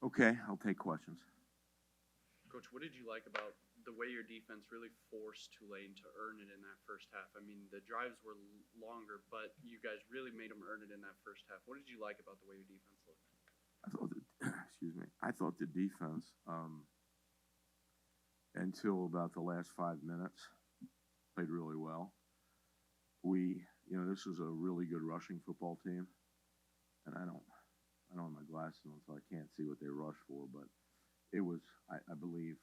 Okay, I'll take questions. Coach, what did you like about the way your defense really forced Tulane to earn it in that first half? I mean, the drives were longer, but you guys really made them earn it in that first half. What did you like about the way your defense looked? I thought that, excuse me, I thought the defense, until about the last 5 minutes, played really well. This was a really good rushing football team, and I don't have my glasses on, so I can't see what they rushed for, but it was, I believe,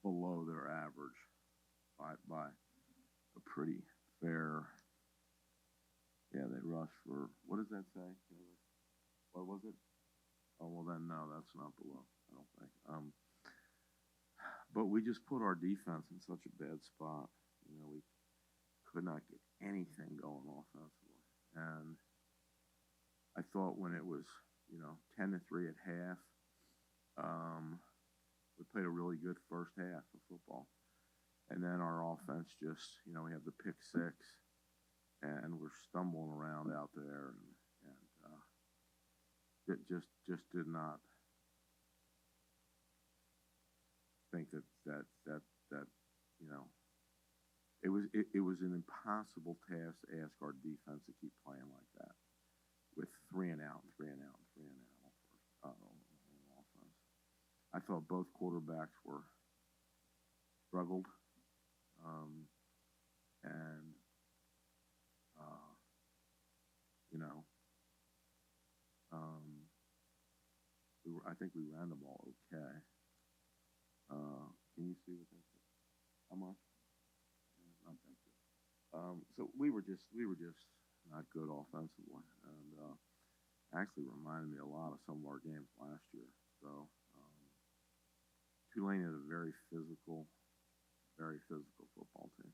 below their average by a pretty fair. Yeah, they rushed for, what does that say? What was it? Oh, well then, no, that's not below, I don't think. But we just put our defense in such a bad spot. We could not get anything going offensively. And I thought when it was, 10-3 at half, we played a really good first half of football. And then our offense just, we have the pick six, and we're stumbling around out there, and it just did not think that it was an impossible task to ask our defense to keep playing like that with 3 and out on offense. I thought both quarterbacks struggled, and I think we ran the ball okay. Can you see what that is? How much? Not that good. So we were just not good offensively, and actually reminded me a lot of some of our games last year. So Tulane is a very physical football team,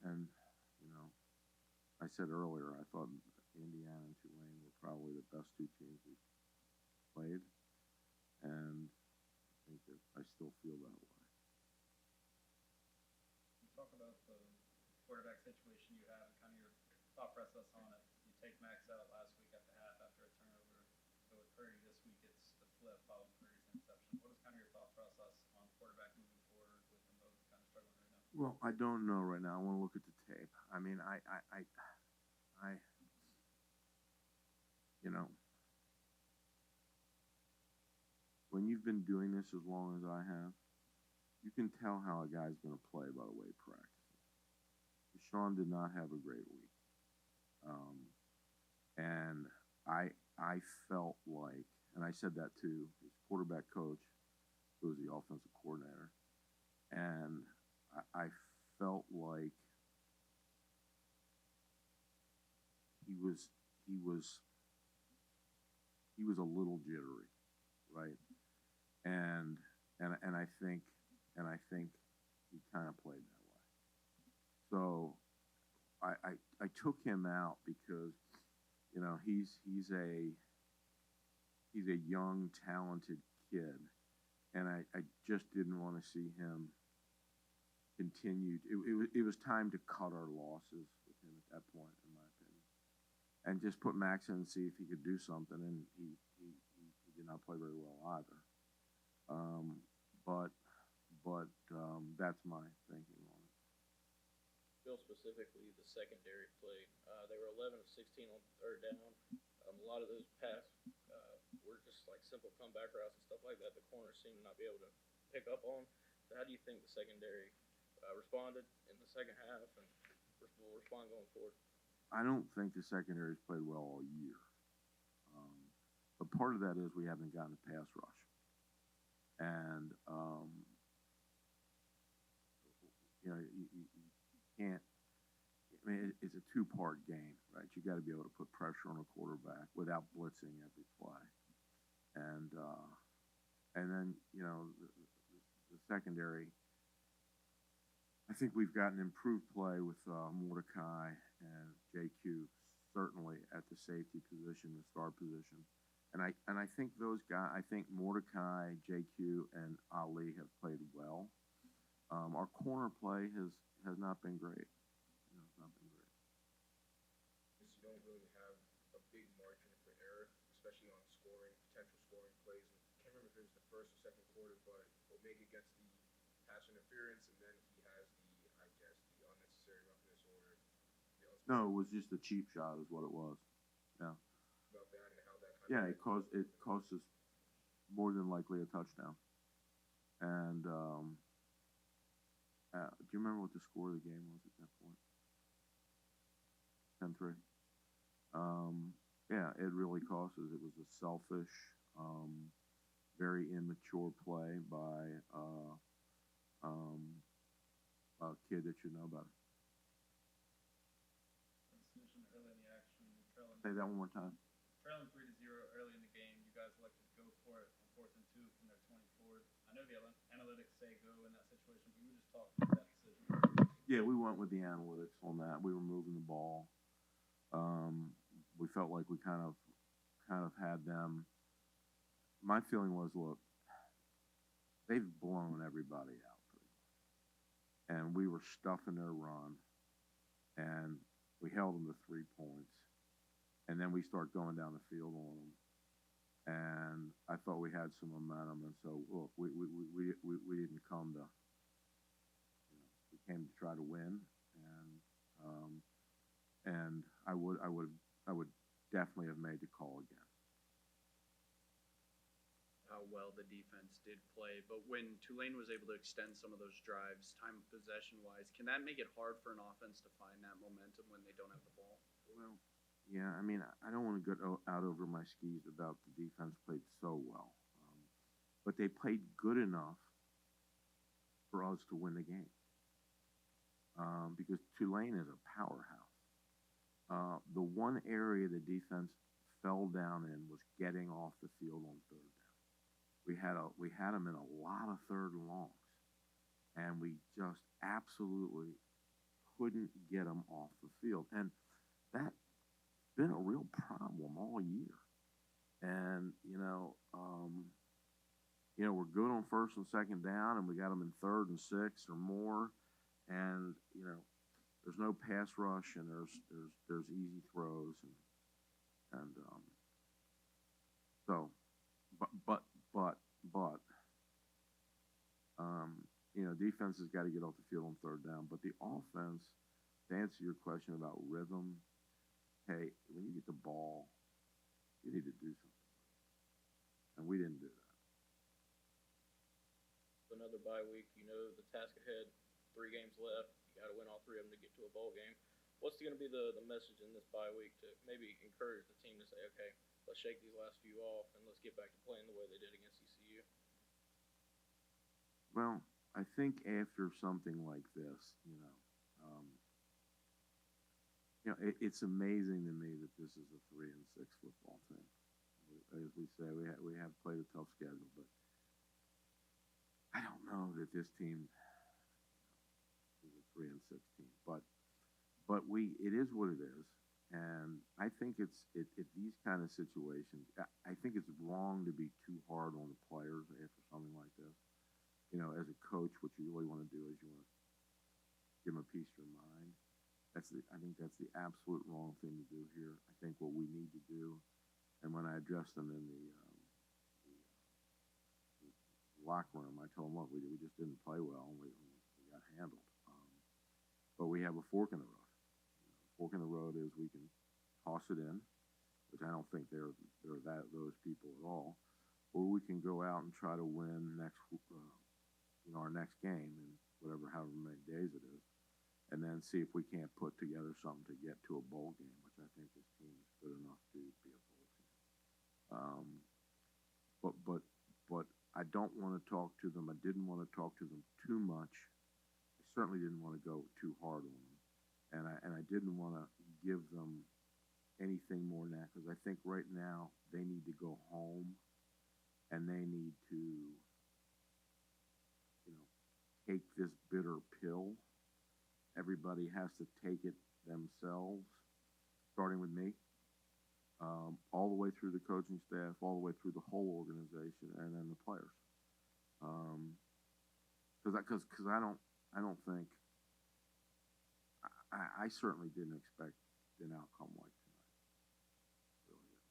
and I said earlier I thought Indiana and Tulane were probably the best two teams we've played, and I think that I still feel that way. Can you talk about the quarterback situation you have and kind of your thought process on it? You take Max out last week at the half after a turnover. So with Purdy this week, it's the flip following Purdy's interception. What is kind of your thought process on quarterback moving forward with them both kind of struggling right now? Well, I don't know right now. I want to look at the tape. I mean, when you've been doing this as long as I have, you can tell how a guy's going to play by the way he practices. Deshaun did not have a great week, and I felt like, and I said that to his quarterback coach, who was the offensive coordinator, and I felt like he was a little jittery, right? And I think he kind of played that way. So I took him out because he's a young, talented kid, and I just didn't want to see him continue. It was time to cut our losses with him at that point, in my opinion, and just put Max in and see if he could do something. And he did not play very well either. But that's my thinking on it. Bill, specifically the secondary play, they were 11 of 16 on third down. A lot of those passes were just like simple comeback routes and stuff like that. The corners seemed to not be able to pick up on. So how do you think the secondary responded in the second half and will respond going forward? I don't think the secondary's played well all year. But part of that is we haven't gotten a pass rush. And, you can't, I mean, it's a two-part game, right? You got to be able to put pressure on a quarterback without blitzing every play. And then, the secondary, I think we've gotten improved play with Mordecai and JQ, certainly at the safety position, the star position. And I think those guys, I think Mordecai, JQ, and Ali have played well. Our corner play has not been great. Just you don't really have a big margin for error, especially on scoring, potential scoring plays. And I can't remember if it was the first or second quarter, but Omega gets the pass interference, and then he has I guess, the unnecessary roughness or the No, it was just a cheap shot, is what it was. Yeah. about that and how that kind Yeah, of it cost us more than likely a touchdown. And do you remember what the score of the game was at that point? 10-3. Yeah, it really cost us. It was a selfish, very immature play by a kid that should know better. Decision early in the action, trailing Say that one more time. 3-0 early in the game. You guys elected to go for it on 4th and 2 from their 24. I know the analytics say go in that situation, but we were just talking about that decision. Yeah, we went with the analytics on that. We were moving the ball. We felt like we kind of had them. My feeling was, look, they've blown everybody out pretty much, and we were stuffing their run, and we held them to 3 points, and then we start going down the field on them, and I thought we had some momentum, and so look, we didn't come to, we came to try to win, and I would definitely have made the call again. How well the defense did play, but when Tulane was able to extend some of those drives, time of possession wise, can that make it hard for an offense to find that momentum when they don't have the ball? Well, yeah, I mean, I don't want to go out over my skis about the defense played so well, but they played good enough for us to win the game, because Tulane is a powerhouse. The one area the defense fell down in was getting off the field on third down. We had them in a lot of third and longs, and we just absolutely couldn't get them off the field, and that's been a real problem all year. And we're good on first and second down, and we got them in 3rd and 6 or more, and there's no pass rush, and there's easy throws, and so, but defense has got to get off the field on third down. But the offense, to answer your question about rhythm, hey, when you get the ball, you need to do something, and we didn't do that. Another bye week, the task ahead, 3 games left. You got to win all 3 of them to get to a bowl game. What's going to be the message in this bye week to maybe encourage the team to say, okay, let's shake these last few off and let's get back to playing the way they did against ECU? Well, I think after something like this, it's amazing to me that this is a 3-6 football team. As we say, we have played a tough schedule, but I don't know that this team is a 3-6 team. But it is what it is, and I think it's these kind of situations. I think it's wrong to be too hard on the players after something like this. As a coach, what you really want to do is you want to give them a piece of your mind. I think that's the absolute wrong thing to do here. I think what we need to do, and when I addressed them in the locker room, I told them, look, we just didn't play well, and we got handled. But we have a fork in the road. Fork in the road is we can toss it in, which I don't think they're those people at all, or we can go out and try to win our next game in however many days it is, and then see if we can't put together something to get to a bowl game, which I think this team is good enough to be a bowl team. But I don't want to talk to them. I didn't want to talk to them too much. I certainly didn't want to go too hard on them, and I didn't want to give them anything more than that, because I think right now they need to go home and they need to take this bitter pill. Everybody has to take it themselves, starting with me, all the way through the coaching staff, all the way through the whole organization, and then the players. Because I don't think, I certainly didn't expect an outcome like tonight. Really didn't.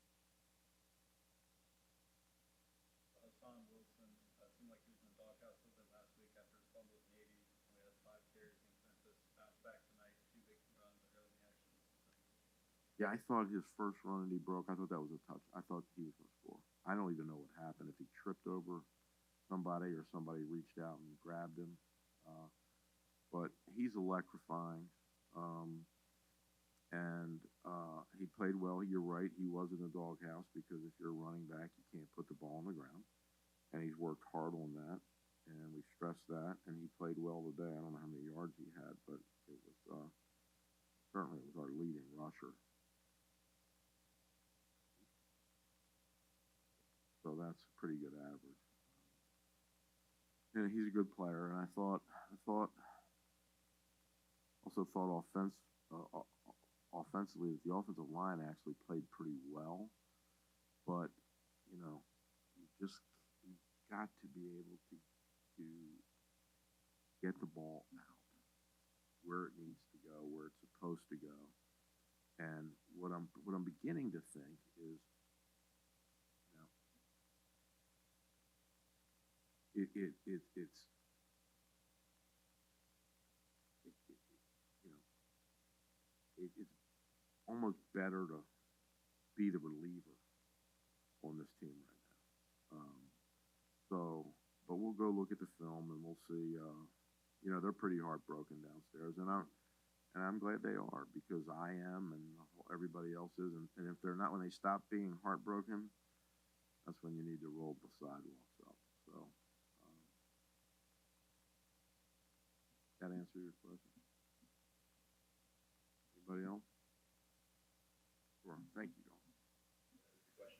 Yeah, I thought his first run that he broke, I thought that was a touch. I thought he was going to score. I don't even know what happened, if he tripped over somebody or somebody reached out and grabbed him. Uh, but he's electrifying. Um, and he played well. You're right. He was in the doghouse because if you're a running back, you can't put the ball on the ground. And he's worked hard on that. And we stressed that. And he played well today. I don't know how many yards he had, but it was certainly it was our leading rusher. So that's a pretty good average. And he's a good player. And I also thought offensively that the offensive line actually played pretty well. But you've got to be able to get the ball out where it needs to go, where it's supposed to go. And what I'm beginning to think is, it's almost better to be the reliever on this team right now. But we'll go look at the film and we'll see. They're pretty heartbroken downstairs, and I'm glad they are, because I am, and everybody else is. And if they're not, when they stop being heartbroken, that's when you need to roll the sidewalks up. So, that answer your question? Anybody else? Sure. Thank you, John.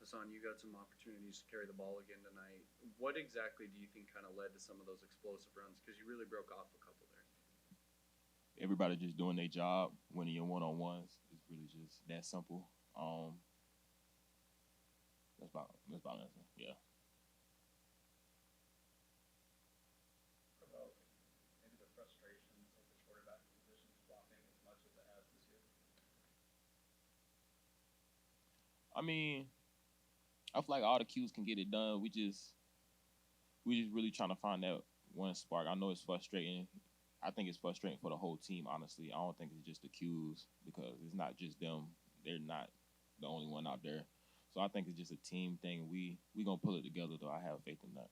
Hassan, you got some opportunities to carry the ball again tonight. What exactly do you think kind of led to some of those explosive runs? Because you really broke off a couple there. Everybody just doing their job, winning your one-on-ones. It's really just that simple. That's about it. Yeah. What about maybe the frustrations of the quarterback position blocking as much as it has this year? I mean, I feel like all the Qs can get it done. We just really trying to find that one spark. I know it's frustrating. I think it's frustrating for the whole team, honestly. I don't think it's just the Qs, because it's not just them. They're not the only one out there. So I think it's just a team thing. We gonna pull it together, though. I have faith in that.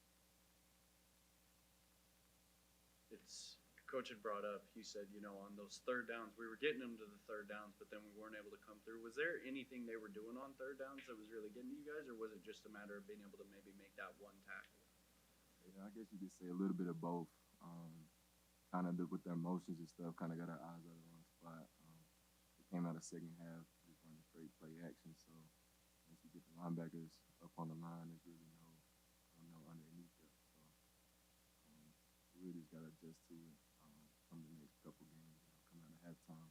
Coach had brought up, he said, on those third downs, we were getting them to the third downs, but then we weren't able to come through. Was there anything they were doing on third downs that was really getting to you guys, or was it just a matter of being able to maybe make that one tackle? Yeah, I guess you could say a little bit of both. Kind of with their emotions and stuff, kind of got our eyes out of the wrong spot. We came out of second half just running straight play action, so once you get the linebackers up on the line, there's really no underneath it. So we really just got to adjust to it. From the next couple games, coming out of halftime,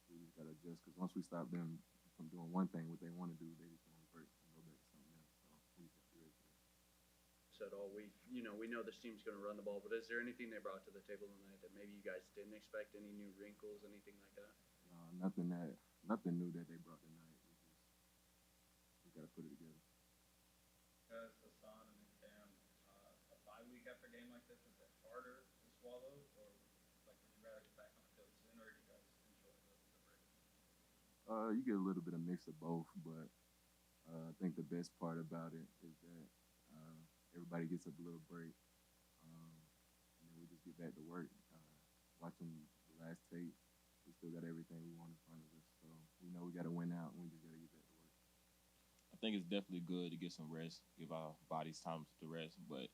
we just got to adjust, because once we stop them from doing one thing, what they want to do, they just want to break and go back to something else. So we just got to be ready for that. Said all week, we know this team's going to run the ball, but is there anything they brought to the table tonight that maybe you guys didn't expect? Any new wrinkles, anything like that? Nothing new that they brought tonight. We got to put it together. Guys, Hassan and Cam, a bye week after a game like this, is it harder to swallow, or would you rather get back on the field sooner, or do you guys enjoy the break? You get a little bit of mix of both, but I think the best part about it is that everybody gets a little break, and then we just get back to work. Watching the last tape, we still got everything we want in front of us, so we know we got to win out, and we just got to get back to work. I think it's definitely good to get some rest, give our bodies time to rest, but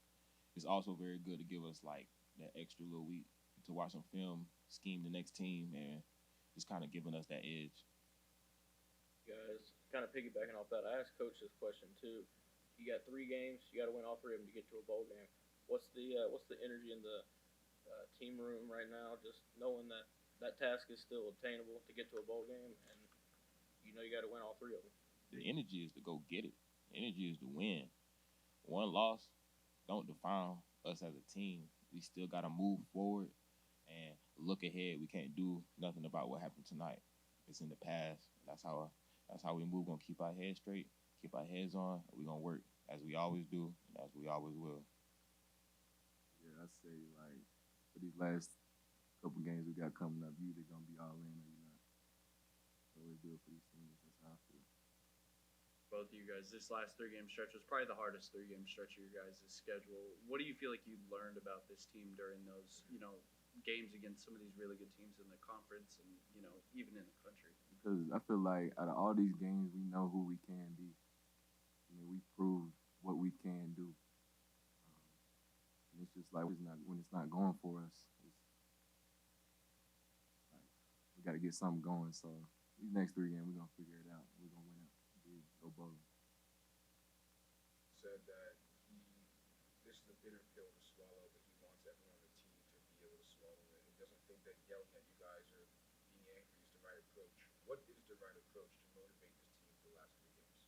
it's also very good to give us like that extra little week to watch some film, scheme the next team, and just kind of giving us that edge. Guys, kind of piggybacking off that, I asked Coach this question too. You got 3 games, you got to win all 3 of them to get to a bowl game. What's the energy in the team room right now? Just knowing that task is still attainable to get to a bowl game, and you got to win all 3 of them. The energy is to go get it. The energy is to win. One loss don't define us as a team. We still got to move forward and look ahead. We can't do nothing about what happened tonight. It's in the past. That's how we move. We're gonna keep our heads straight, keep our heads on. We're gonna work as we always do, and as we always will. Yeah, I say, like, for these last couple games we got coming up, you either gonna be all in or you're not. So always do it for these teams. That's how I feel. Both of you guys, this last 3-game stretch was probably the hardest 3-game stretch of your guys' schedule. What do you feel like you learned about this team during those, games against some of these really good teams in the conference and, even in the country? Because I feel like out of all these games, we know who we can be. We proved what we can do. And it's just like when it's not going for us, it's like we got to get something going. So these next 3 games, we're gonna figure it out. We're gonna win it. Go bowling. Said that this is a bitter pill to swallow, but he wants everyone on the team to be able to swallow it. He doesn't think that yelling at you guys or being angry is the right approach. What is the right approach to motivate this team for the last 3 games?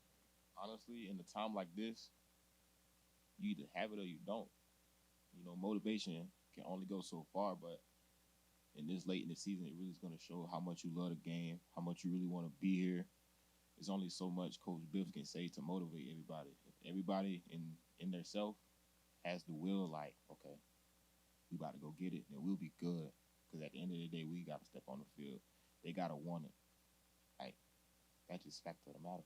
Honestly, in a time like this, you either have it or you don't. Motivation can only go so far, but in this late in the season, it really is going to show how much you love the game, how much you really want to be here. There's only so much Coach Biff can say to motivate everybody. If everybody in their self has the will, like, okay, we about to go get it, then we'll be good. Because at the end of the day, we got to step on the field. They got to want it. Like, that's just fact of the matter.